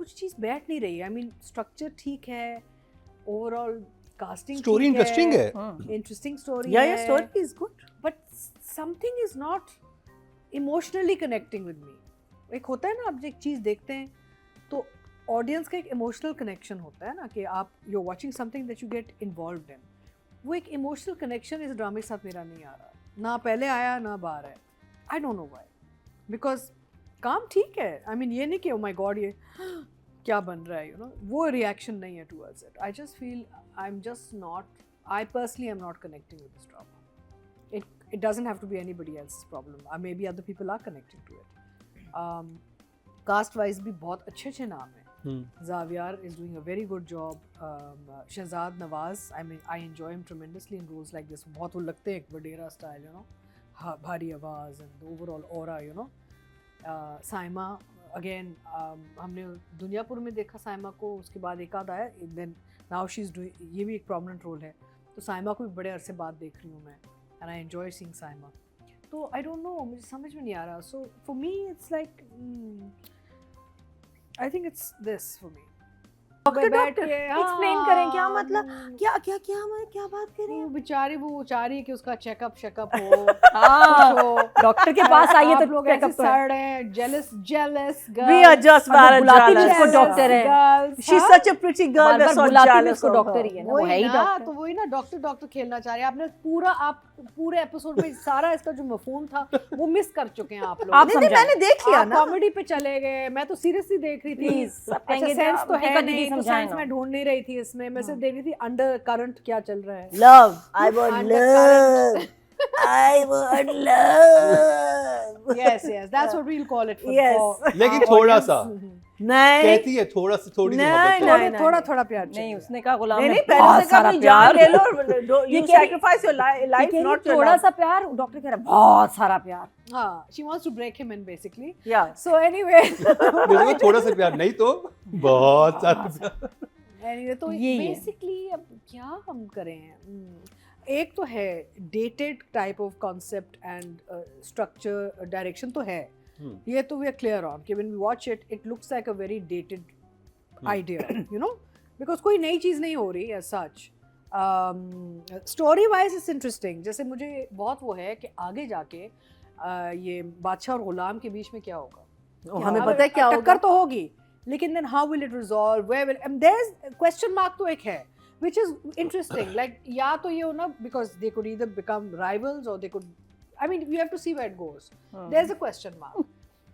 कुछ चीज़ बैठ नहीं रही है. I mean स्ट्रक्चर ठीक है, ओवरऑल कास्टिंग स्टोरी इंटरेस्टिंग है. इंटरेस्टिंग स्टोरी या है, story is good, but something is not emotionally connecting with me. एक होता है ना, आप एक चीज़ देखते हैं तो ऑडियंस का एक इमोशनल कनेक्शन होता है ना, कि आप you are watching something that you get involved in. वो एक इमोशनल कनेक्शन इस ड्रामे के साथ मेरा नहीं आ रहा, ना पहले आया ना बाहर है. I don't know why, because काम ठीक है. आई मीन ये नहीं कि ओ माय गॉड ये क्या बन रहा है, यू नो, वो रिएक्शन नहीं है towards it. I just feel I am just not, I personally am not connecting with this drama. It doesn't have to be anybody else's problem. Maybe other people are connecting to it. Cast wise भी बहुत अच्छे नाम हैं. Xavier is doing a very good job. Shahzad Nawaz, I mean I enjoy him tremendously in roles like this. बहुत वो लगते हैं एक वडेरा style, you know, भारी आवाज़ and the overall aura, you know. Saima again, हमने दुनियापुर में देखा साइमा को, उसके बाद एक आध आया, then now she's doing, ये भी एक prominent role है. तो साइमा को भी बड़े अरसे बाद देख रही हूँ मैं. And I enjoy seeing Saima. So I don't know, मुझे समझ में नहीं आ रहा. So for me it's like I think it's this for me. Doctor explain करें क्या मतलब, क्या बात कर रहे हैं. वो बेचारी वो चाह रही है कि उसका चेकअप हो. डॉक्टर के पास आइए तो लोग ऐसे सड़ हैं, jealous girls. We are just very jealous. उसको डॉक्टर है. She's such a pretty girl. We're so jealous. उसको डॉक्टर ही है ना, वो है ही डॉक्टर. तो वही ना, डॉक्टर खेलना चाह रहे हैं. आपने पूरे एपिसोड में सारा इसका जो मफहूम था वो मिस कर चुके हैं आप लोग. नहीं, मैंने देख लिया ना. कॉमेडी पे चले गए, मैं तो सीरियसली देख रही थी. अच्छा सेंस तो है नहीं, तो सेंस मैं ढूंढ नहीं रही थी इसमें. मैं सिर्फ देख रही थी अंडर करंट क्या चल रहा है. Love, I want love. I want love. Yes, that's what we'll call it. Yes. लेकिन थोड़ा सा नहीं कहती है, थोड़ी सी मोहब्बत. थोड़ा प्यार नहीं, उसने कहा गुलाम नहीं, ने पहले बहुत से कहा सारा अपनी प्यार जान ले लो, you sacrifice your life, not your थोड़ा love. सा प्यार. डॉक्टर कह रहा है बहुत सारा प्यार. हाँ, she wants to break him in basically. Yeah. So anyway. मुझे थोड़ा सा प्यार नहीं तो बहुत सारा प्यार. Anyway, तो basically अब क्या हम करें. एक तो है dated type of concept and structure, direction तो है. ये तो we are clear on कि when we watch it, it looks like a very dated idea, you know, because कोई नई चीज़ नहीं हो रही as such. Story wise it's interesting. जैसे मुझे बहुत वो है कि आगे जाके ये बादशाह और गुलाम के बीच में क्या होगा. हमें पता है क्या होगा. टक्कर तो होगी, लेकिन then how will it resolve, where will, and there's question mark तो एक है, which is interesting. Like या तो ये हो ना, because they could either become rivals or they could, I mean we have to see where it goes. There's a question mark.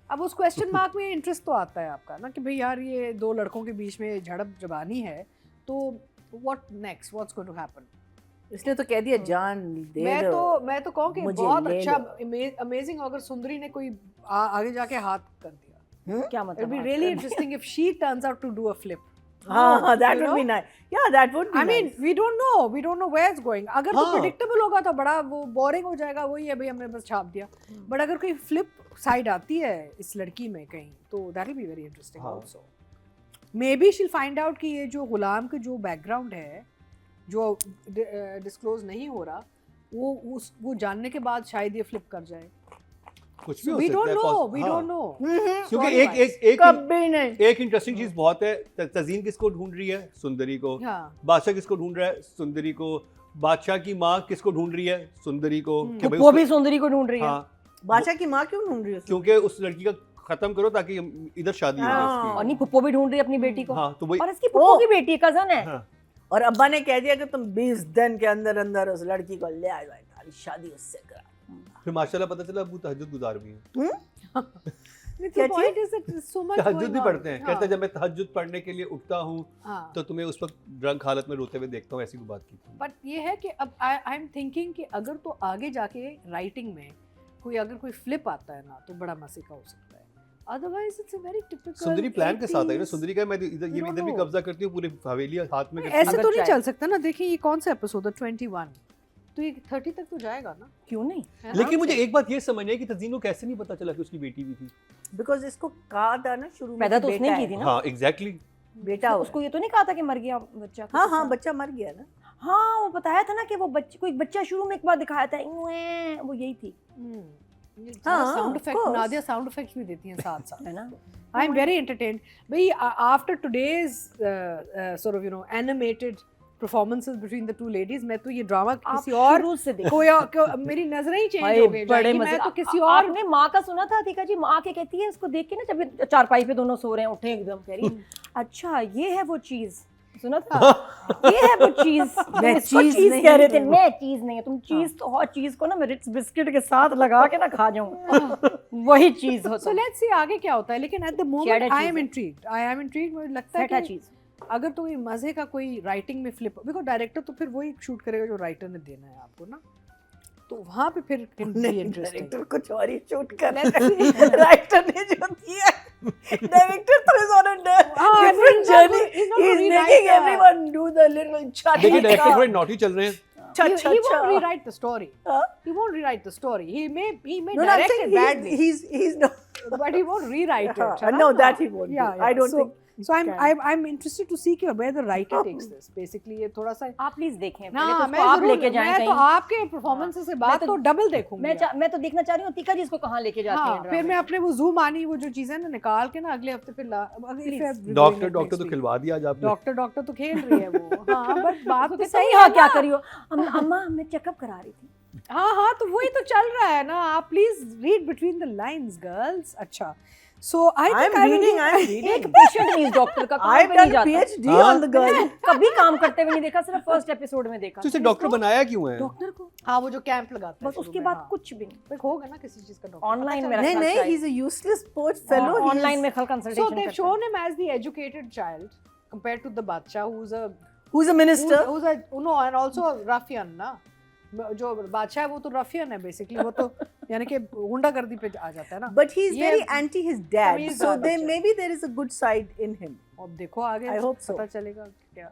अब उस क्वेश्चन मार्क में इंटरेस्ट तो आता है आपका ना, कि भाई यार ये दो लड़कों के बीच में झड़प जबानी है, तो what next, what's going to happen. इसलिए तो कह दिया जान दे. मैं तो कहूँ कि बहुत अच्छा अमेजिंग, अगर सुंदरी ने कोई आगे जाके हाथ कर दिया, क्या मतलब. It be really interesting if she turns out to do a flip. हाँ, that would be nice. Yeah, that would be I mean, nice. we don't know where it's going. अगर तो predictable होगा तो बड़ा वो boring हो जाएगा, वही है भाई हमने बस छाप दिया. But अगर कोई flip side आती है इस लड़की में कहीं, तो that will be very interesting also. Maybe she'll find out कि ये जो गुलाम का जो background है, जो disclose नहीं हो रहा, वो जानने के बाद शायद ये flip कर जाए. कुछ भी हो We सकता है. we don't know. क्योंकि कभी नहीं. एक इंटरेस्टिंग चीज बहुत है. तज़ीन किसको ढूंढ रही है? सुंदरी को. बादशाह किसको ढूंढ रहा है? सुंदरी को. बादशाह की माँ किसको ढूंढ रही है? सुंदरी को. वो भी सुंदरी को ढूंढ रही है. बादशाह की माँ क्यों ढूंढ रही है? क्योंकि उस लड़की का खत्म करो ताकि इधर शादी हो जाए. और नहीं, पुप्पो भी ढूंढ रही है अपनी बेटी को. हाँ, तो वही. और इसकी पुप्पो की बेटी कजन है. और अब्बा ने कह दिया कि तुम 20 दिन के अंदर अंदर उस लड़की को ले आए, तारी शादी उससे करा. फिर माशाल्लाह पता चला अबू तहज्जुद गुजार भी हैं. तहज्जुद भी पढ़ते हैं. कहते हैं जब मैं तहज्जुद पढ़ने के लिए उठता हूँ तो तुम्हें उस वक्त ड्रंक हालत में रोते हुए देखता हूँ. ऐसी कोई बात की. बट ये है कि अब आई एम थिंकिंग कि अगर तो आगे जाके राइटिंग में अगर कोई फ्लिप आता है ना, तो बड़ा मजे का हो सकता है. Otherwise it's a very typical. Sundari plan के साथ है ना. सुंदरी का मैं इधर भी कब्जा करती हूँ, पूरे हवेली हाथ में. ऐसे तो नहीं चल सकता ना. देखिए ये कौन सा एपिसोड है, 21, तो ये 30 तक तो जाएगा ना. क्यों नहीं. लेकिन मुझे एक बात ये समझ नहीं कि तज़ीन को कैसे नहीं पता चला कि उसकी बेटी भी थी. बिकॉज इसको कहा था ना शुरू में, पैदा तो उसने की थी ना. हाँ एग्जैक्टली. बेटा उसको ये तो नहीं कहा था कि मर गया बच्चा. हाँ बच्चा मर गया ना. हाँ वो बताया था ना कि वो बच्चे, कोई बच्चा शुरू में एक बार दिखाया था, वो यही थी. Sound effect, course. Nadia sound effects भी देती हैं साथ साथ. है ना. आई एम वेरी एंटरटेन्ड भाई after today's sort of animated performances between the two ladies. मैं तो ये ड्रामा किसी और शुरू से देखो. मेरी नजरें ही चेंज भाई, हो गई बड़े जाएंगी. मजे. मैं तो किसी और आपने माँ का सुना था अतिका जी? माँ के कहती है इसको देख के ना, जब चारपाई पे दोनों सो रहे हैं, उठे एकदम, कह रही अच्छा ये है वो चीज. सुना था? ये है वो चीज. मैं चीज चीज नहीं कह रहे थे. हूँ. मैं चीज नहीं है. तुम चीज तो हर चीज को ना मैं रिट्स बिस्किट के साथ लगा के ना खा जाऊं. वही चीज होता सो है. लेट्स सी आगे क्या होता है. लेकिन एट द मोमेंट क्या आई चीज़ एम है? इंट्रीग्ड. मुझे लगता है फटा कि चीज. अगर तो ये मजे का कोई राइटिंग में फ्लिप, बिकॉज डायरेक्टर तो फिर वही शूट करेगा जो राइटर ने देना है आपको ना, तो वहाँ पे फिर इंटरेस्टिंग. डायरेक्टर कुछ और ही शूट कर रहा है. राइटर ने जो दिया, डायरेक्टर तो is on a different journey. He's making everyone do the little cha देखिए डायरेक्टर थोड़े नॉटी चल रहे हैं. He won't rewrite the story. Huh? He won't rewrite the story. He may No, I'm direct saying it badly, he's not. but he won't rewrite it. है No, ना? that he won't. Yeah, do. I don't so, think. So I'm interested to see where the writer takes this. Basically ये थोड़ा सा आप please देखें. ना पहले तो मैं उसको आप जरूर लेके जाएं मैं तो कहीं. आपके परफॉर्मेंस से बाद तो डबल देखूंगी. मैं तो देखना चाह रही हूँ अतिका जी इसको कहाँ लेके जाती हाँ, हैं. फिर मैं अपने वो जूम आनी वो जो चीजें ना निकाल के ना अगले हफ्ते फिर डॉक्टर तो खिलवा दिया आज आपने. डॉक्टर तो खेल रही है वो. हाँ बट बात तो सही. हाँ क्या करियो. अम्मा मैं चेकअप करा रही थी. हाँ तो वही तो चल रहा है ना. आप please read between the lines girls. अच्छा सो I'm reading. एक पेशेंट नहीं डॉक्टर का. I've कहाँ पे नहीं done जाता. PhD on the girl. कभी काम करते हुए नहीं देखा, सिर्फ फर्स्ट एपिसोड में देखा. तो इसे डॉक्टर बनाया क्यों है? डॉक्टर को हाँ वो जो कैंप लगाता है बस उसके शुरू में, बाद हाँ. कुछ भी नहीं. फिर होगा ना किसी चीज का डॉक्टर. ऑनलाइन में नहीं नहीं, he's a useless poor fellow. He's- online में कल So कंसल्टेशन they've करते shown him as the educated child compared to the bacha who's a Who's a minister? who's a no and also a ruffian ना. जो बादशाह है वो तो रफियन है बेसिकली. वो तो यानी कि गुंडागर्दी पे आ जाता है ना. But he's Yeah. very anti his dad. Tamiz So dad then अच्छा. maybe there is a good side in him. अब देखो आगे I hope so. पता चलेगा क्या.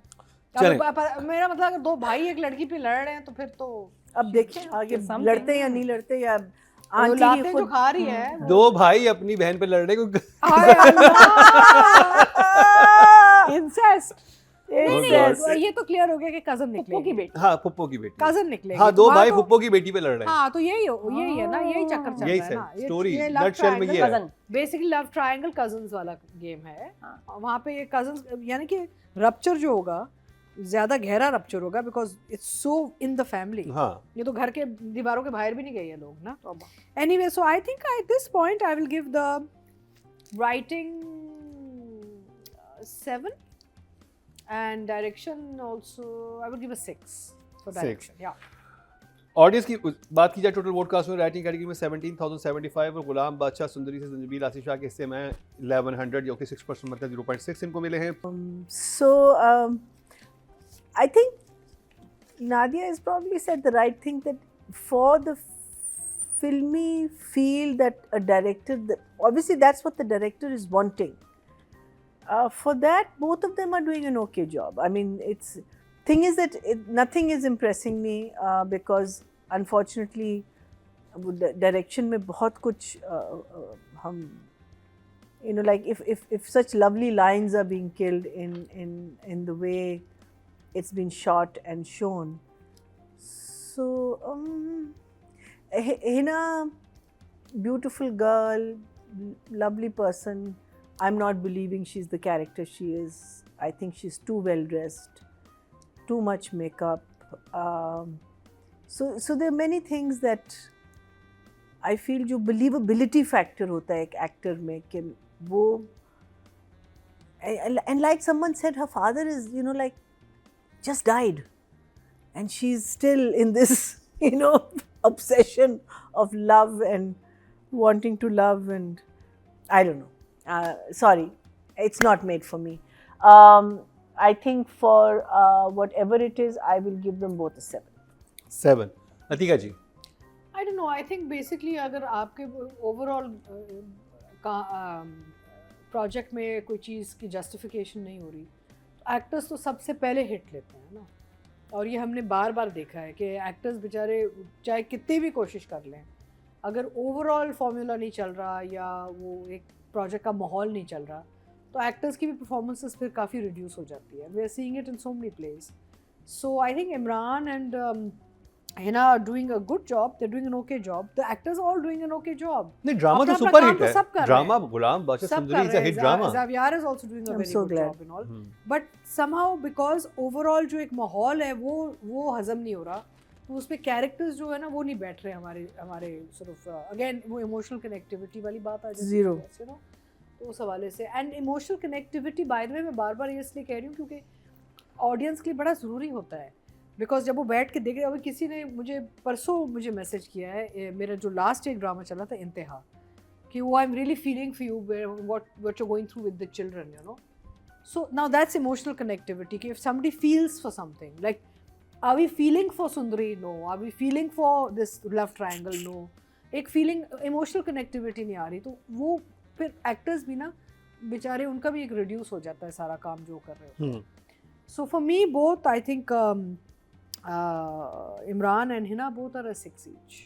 चलें. मेरा मतलब अगर दो भाई एक लड़की पे लड़ रहे हैं तो फिर तो अब देखें आगे something. लड़ते या नहीं लड़ते या वो आंटी लाते ही जो खुद खा रही है. दो भाई अपनी बहन पे लड़ रहे हैं. हाय अल्लाह. Incest. Incest. नहीं, ये तो क्लियर हो गया कि कजन फुप्पो की निकलेगी. बेटी. हाँ फुप्पो की बेटी. कजन निकलेगी. हाँ दो वहाँ भाई तो- फुप्पो की बेटी पे लड़ रहे हैं. हाँ तो यही है ना. यही चक्कर चल यही रहा है ना. है स्टोरी. ये love नटशेल में ये triangle- है. Cousin. Basically love triangle cousins वाला गेम है. हाँ. वहाँ पे ये कजन्स यानी कि रप्चर जो होगा ज्यादा गहरा रप्चर होगा because it's so in the family. हाँ ये तो घर के दीवारों के बाहर भी नहीं गए ये लोग ना. Anyway so I think at this point I will give the writing 7 and direction also I would give a 6 for 6. direction. Yeah. Audience की बात की जाए टोटल वोट कास्ट में राइटिंग कैटेगरी में 17,075 और गुलाम बादशाह सुंदरी से जंजीबील आसिफ शाह के हिस्से में 1100 जो कि 6% मतलब 0.6 इनको मिले हैं. So I think Nadia has probably said the right thing that for the filmy feel that a director, obviously that's what the director is wanting. For that, both of them are doing an okay job. I mean, thing is that nothing is impressing me because unfortunately, direction में बहुत कुछ हम like if such lovely lines are being killed in the way it's been shot and shown. So Hina, beautiful girl, lovely person. I'm not believing she's the character she is. I think she's too well dressed, too much makeup. So there are many things that I feel जो believability factor होता है एक actor में कि वो and like someone said, her father is like just died, and she's still in this obsession of love and wanting to love, and I don't know. Sorry, it's not made for me. I think for whatever it is, I will give them both a 7. 7. Atika ji. I don't know. I think basically अगर आपके overall project में कोई चीज़ की justification नहीं हो रही तो actors तो सबसे पहले हिट लेते हैं ना. और ये हमने बार बार देखा है कि एक्टर्स बेचारे चाहे कितनी भी कोशिश कर लें, अगर ओवरऑल फॉर्मूला नहीं चल रहा या वो एक प्रोजेक्ट का माहौल नहीं चल रहा तो एक्टर्स की भी परफॉर्मेंसेस फिर काफ़ी रिड्यूस हो जाती है. We are seeing it in so many place. So I think Imran and Hina are doing a good job, they're doing an okay job, the actors are all doing an okay job. नहीं drama तो अपना super काम hit तो है, सब कर रहे हैं। ड्रामा गुलाम बादशाह सब सुंदरी is a hit drama. Xavier is also doing a I'm very so good glad. job and all, but somehow because overall जो एक माहौल है वो हजम नहीं हो रहा, तो उसमें कैरेक्टर्स जो है ना वो नहीं बैठ रहे हमारे sort of again वो इमोशनल कनेक्टिविटी वाली बात आ जाती है Zero. you know, तो उस हवाले से and emotional connectivity by the way मैं बार बार ये इसलिए कह रही हूँ क्योंकि ऑडियंस के लिए बड़ा ज़रूरी होता है, बिकॉज जब वो बैठ के देख रहे, अभी किसी ने मुझे मैसेज किया है, मेरा जो लास्ट एक ड्रामा चला था इंतहा, कि वो I am really feeling for you what you going through with the children, you know, so now that's emotional connectivity कि if somebody feels for something, like are we feeling for Sundari, no, are we feeling for this love triangle, no, एक feeling emotional connectivity नहीं आ रही, तो वो फिर actors भी ना बेचारे उनका भी एक रिड्यूस हो जाता है सारा काम जो कर रहे हो। So for me, both I think Imran and Hina both are a 6 each.